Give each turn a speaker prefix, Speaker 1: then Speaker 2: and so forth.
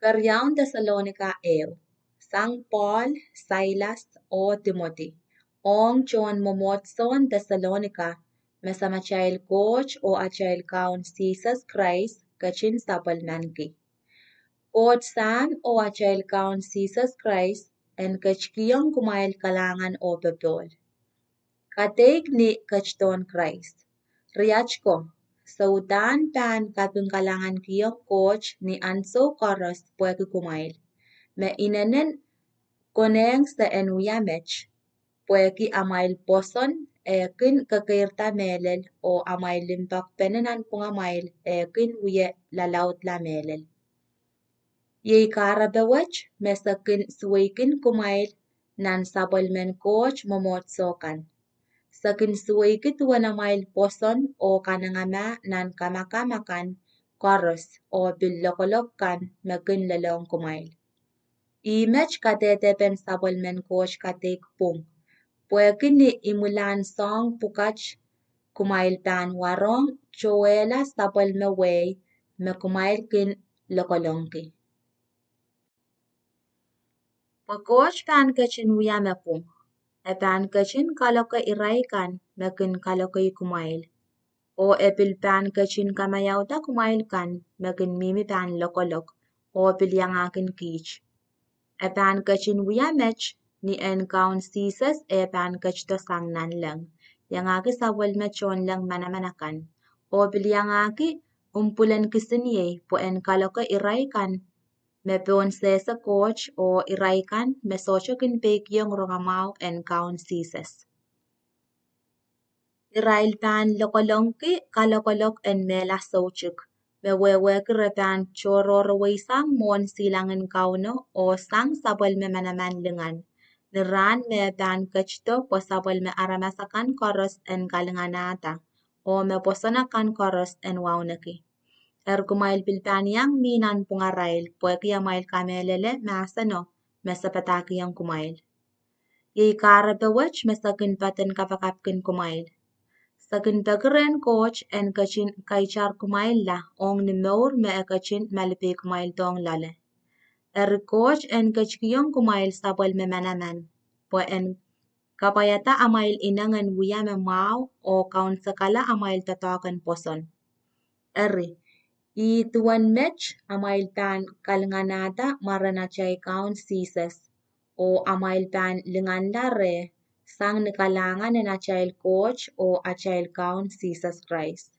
Speaker 1: Karyaun Thessalonica eu, Sang Paul, Silas o Timothy, ong John momotson Thessalonica, mesamachail coach o achail kaun Jesus Christ, kachin sapal manki. Coach Sam o achail kaun Jesus Christ, en kachkiyong kumail kalangan o bebol. Kateig ni kachton Christ. Riachko, saudan pan kapingkalangan kiyong coach ni Anso Koros pueki kumail. Me inenen koneng sa enuyamech, pueki amail poson ekin kakirta melel o amail limpak penenan pungamail ekin uye lalaut la melel. Yei karabewech mesakin suwaikin kumail nan sabolmen coach momotsokan. Sakin suwaikit wanamail poson o kanangama nan kamakamakan koros o billokolokkan mekin lalong kumail. Imech katetepen sabolmen coach katek pung. Puekin ni imulan song pukach kumail pan warong choela sabolme way me kumail kin lokolongki. Pakoch pan kachin wiyame pung. Epan kachin kaloka iraikan mekin kaloka kumail. O epil pan kachin kamayauta kumail kan mekin mimi pan lokolok o pilyangakin kich. Epan kachin wiyamech ni en kaun Jesus epan kachto sangnan lang. Yangaki sawal mechon lang manamanakan. O pilyangaki umpulan kisinye po en kaloka iraikan me peon sesa coach o iraikan me sochokin pek yung rongamau en kaun Jesus. Irail pan lokolongki kalokolok en mela sochuk. Me wewek repan chororo sang mon silangin kauno o sang sabal me manaman lengan. Niran me pan kachto po sabal me aramasakan koros en kalinganata o me posonakan koros en waunaki. Kumail pilpaniang minan pungarail pueki amail kamelele masano mesapataki ang kumail. Yei karabewech mesakin paten kapakapkin kumail. Sakin pagren coach en kachin kaichar kumail la ong ni meur me kachin malipi kumail tong lale. Coach en kachkiyong kumail sabal me manaman po en kapayata amail inangan wiyame mau o kaun sakala amail tatakan poson. Ituan mech amail pan kalinganata maranachay kaun Jesus o amail pan lingandare sang nikalangan na achayil coach o achayil kaun Jesus Christ.